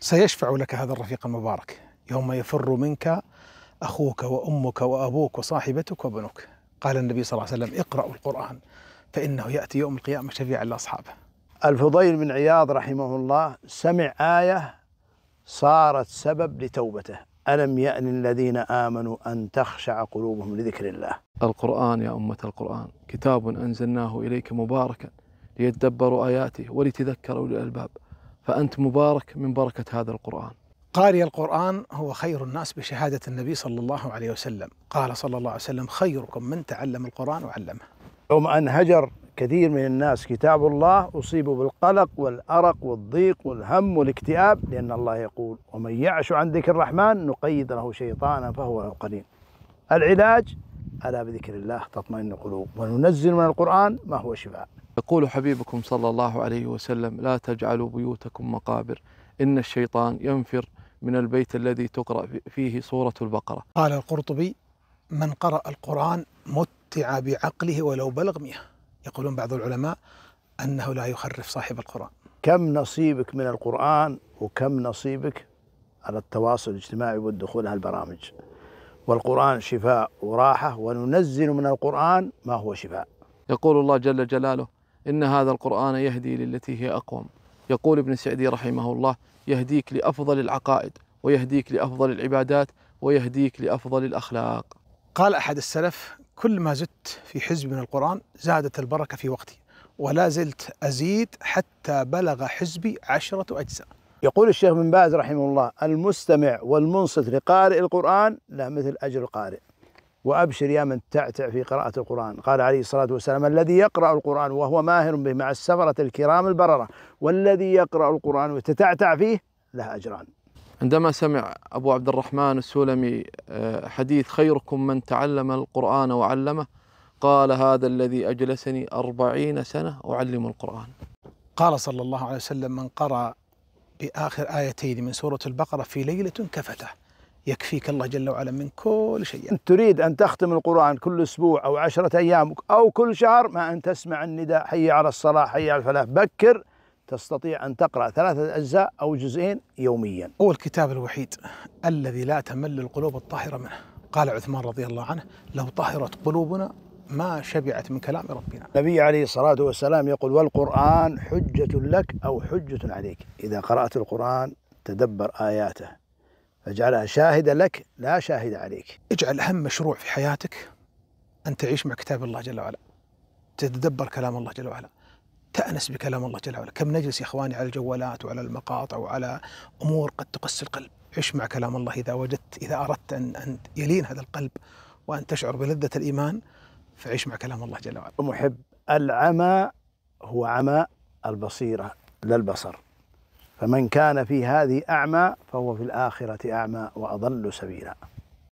سيشفع لك هذا الرفيق المبارك يوم يفر منك أخوك وأمك وأبوك وصاحبتك وبنوك. قال النبي صلى الله عليه وسلم: اقرأوا القرآن فإنه يأتي يوم القيامة شفيعا لأصحابه. الفضيل بن عياض رحمه الله سمع آية صارت سبب لتوبته: ألم يأن الذين آمنوا أن تخشع قلوبهم لذكر الله. القرآن يا أمة القرآن كتاب أنزلناه إليك مباركا ليتدبروا آياته ولتذكر أولي الألباب، فأنت مبارك من بركة هذا القرآن. قارئ القرآن هو خير الناس بشهادة النبي صلى الله عليه وسلم. قال صلى الله عليه وسلم: خيركم من تعلم القرآن وعلمه. يوم أن هجر كثير من الناس كتاب الله أصيبوا بالقلق والأرق والضيق والهم والاكتئاب، لأن الله يقول: ومن يعش عن ذكر الرحمن نقيض له شيطانا فهو له قرين. العلاج: ألا بذكر الله تطمئن القلوب، وننزل من القرآن ما هو شفاء. يقول حبيبكم صلى الله عليه وسلم: لا تجعلوا بيوتكم مقابر، إن الشيطان ينفر من البيت الذي تقرأ فيه سورة البقرة. قال القرطبي: من قرأ القرآن متع بعقله ولو بلغ 100. يقولون بعض العلماء أنه لا يخرف صاحب القرآن. كم نصيبك من القرآن وكم نصيبك على التواصل الاجتماعي والدخول على البرامج. والقرآن شفاء وراحة، وننزل من القرآن ما هو شفاء. يقول الله جل جلاله: إن هذا القرآن يهدي للتي هي أقوم. يقول ابن سعدي رحمه الله: يهديك لأفضل العقائد، ويهديك لأفضل العبادات، ويهديك لأفضل الأخلاق. قال أحد السلف: كل ما زدت في حزب من القرآن زادت البركة في وقتي، ولا زلت أزيد حتى بلغ حزبي 10 أجزاء. يقول الشيخ بن باز رحمه الله: المستمع والمنصت لقارئ القرآن له مثل أجر القارئ. وأبشر يا من تعتع في قراءة القرآن. قال عليه الصلاة والسلام: الذي يقرأ القرآن وهو ماهر به مع السفرة الكرام البررة، والذي يقرأ القرآن وتتعتع فيه له أجران. عندما سمع أبو عبد الرحمن السلمي حديث خيركم من تعلم القرآن وعلمه، قال: هذا الذي أجلسني 40 سنة أعلم القرآن. قال صلى الله عليه وسلم: من قرأ بآخر آيتين من سورة البقرة في ليلة كفته، يكفيك الله جل وعلا من كل شيء. أنت تريد أن تختم القرآن كل أسبوع أو 10 أيام أو كل شهر، ما أن تسمع النداء: حي على الصلاة، حي على الفلاح، بكر. تستطيع أن تقرأ 3 أجزاء أو جزئين يوميا. هو الكتاب الوحيد الذي لا تمل القلوب الطاهرة منه. قال عثمان رضي الله عنه: لو طهرت قلوبنا ما شبعت من كلام ربنا. النبي عليه الصلاة والسلام يقول: والقرآن حجة لك أو حجة عليك. إذا قرأت القرآن تدبر آياته فاجعلها شاهدة لك لا شاهد عليك. اجعل أهم مشروع في حياتك أن تعيش مع كتاب الله جل وعلا، تتدبر كلام الله جل وعلا، تأنس بكلام الله جل وعلا. كم نجلس يا إخواني على الجوالات وعلى المقاطع وعلى أمور قد تقسي القلب. عش مع كلام الله إذا أردت أن يلين هذا القلب وأن تشعر بلذة الإيمان، فعيش مع كلام الله جل وعلا. محب العمى هو عمى البصيرة لا البصر، فمن كان في هذه أعمى فهو في الآخرة أعمى وأضل سبيلا.